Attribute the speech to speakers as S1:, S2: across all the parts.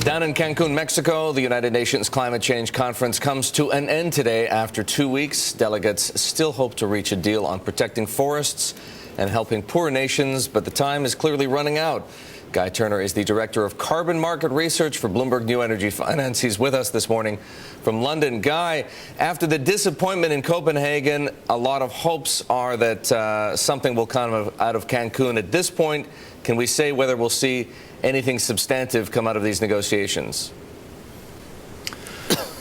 S1: Down in Cancun, Mexico, the United Nations Climate Change Conference comes to an end today after 2 weeks. Delegates still hope to reach a deal on protecting forests and helping poor nations, but the time is clearly running out. Guy Turner is the Director of Carbon Market Research for Bloomberg New Energy Finance. He's with us this morning from London. Guy, after the disappointment in Copenhagen, a lot of hopes are that something will come out of Cancun. At this point, can we say whether we'll see anything substantive come out of these negotiations?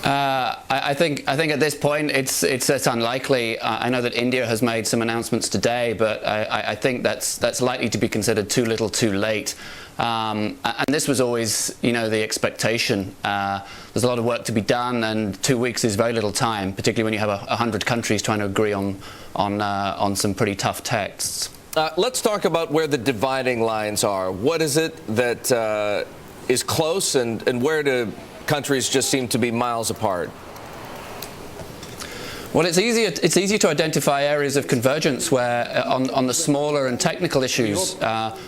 S2: I think at this point it's unlikely. I know that India has made some announcements today, but I think that's likely to be considered too little, too late. And this was always, the expectation. There's a lot of work to be done, and 2 weeks is very little time, particularly when you have 100 countries trying to agree on some pretty tough texts.
S1: Let's talk about where the dividing lines are. What is it that is close, and where do countries just seem to be miles apart?
S2: Well, it's easy to identify areas of convergence where, on the smaller and technical issues,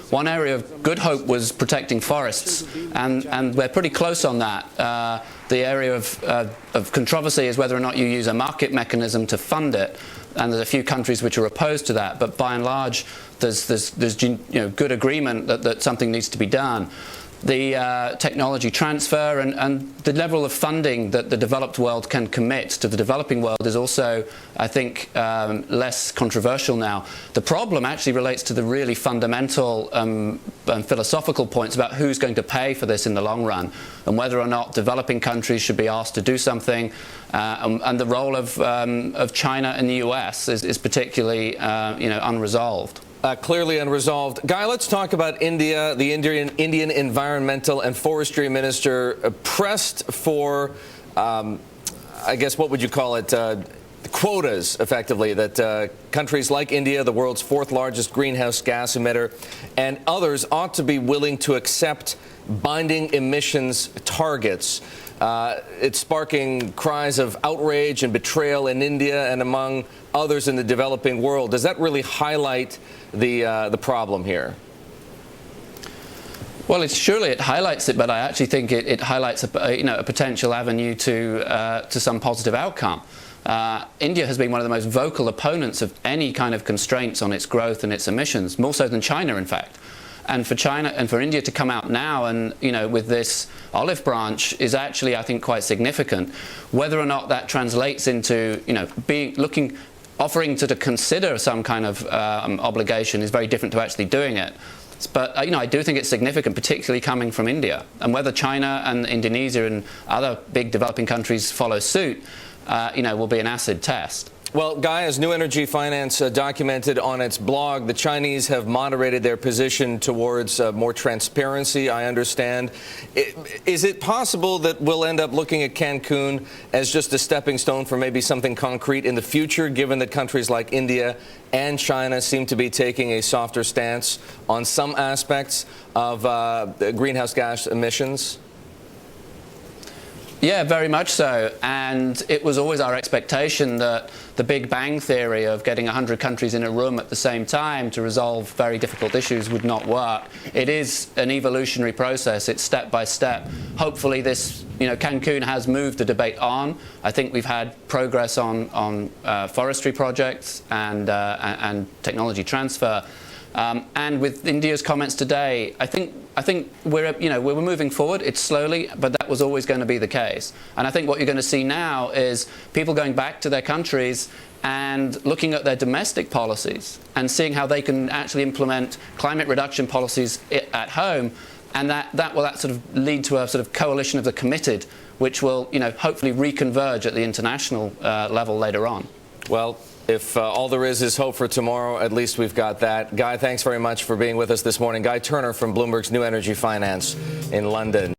S2: one area of good hope was protecting forests, and we're pretty close on that. The area of controversy is whether or not you use a market mechanism to fund it, and there's a few countries which are opposed to that. But by and large, there's good agreement that something needs to be done. The technology transfer and the level of funding that the developed world can commit to the developing world is also, I think, less controversial now. The problem actually relates to the really fundamental and philosophical points about who's going to pay for this in the long run, and whether or not developing countries should be asked to do something. And the role of China and the US is particularly unresolved.
S1: Clearly unresolved. Guy, let's talk about India. The Indian Environmental and Forestry Minister pressed for, I guess, what would you call it, quotas, effectively, that countries like India, the world's fourth largest greenhouse gas emitter, and others ought to be willing to accept binding emissions targets. It's sparking cries of outrage and betrayal in India and among others in the developing world. Does that really highlight the problem here?
S2: Well, surely it highlights it, but I actually think it highlights a potential avenue to some positive outcome. India has been one of the most vocal opponents of any kind of constraints on its growth and its emissions, more so than China, in fact. And for China and for India to come out now and, with this olive branch is actually, I think, quite significant. Whether or not that translates into, offering to consider some kind of obligation is very different to actually doing it. But, I do think it's significant, particularly coming from India. And whether China and Indonesia and other big developing countries follow suit, will be an acid test.
S1: Well, Guy, as New Energy Finance documented on its blog, the Chinese have moderated their position towards more transparency, I understand. Is it possible that we'll end up looking at Cancun as just a stepping stone for maybe something concrete in the future, given that countries like India and China seem to be taking a softer stance on some aspects of greenhouse gas emissions?
S2: Yeah, very much so. And it was always our expectation that the Big Bang theory of getting 100 countries in a room at the same time to resolve very difficult issues would not work. It is an evolutionary process. It's step by step. Hopefully this, Cancun has moved the debate on. I think we've had progress on forestry projects and technology transfer. And with India's comments today, I think we're moving forward. It's slowly, but that was always going to be the case. And I think what you're going to see now is people going back to their countries and looking at their domestic policies and seeing how they can actually implement climate reduction policies at home, and that will sort of lead to a sort of coalition of the committed, which will hopefully reconverge at the international level later on.
S1: Well, if all there is hope for tomorrow, at least we've got that. Guy, thanks very much for being with us this morning. Guy Turner from Bloomberg's New Energy Finance in London.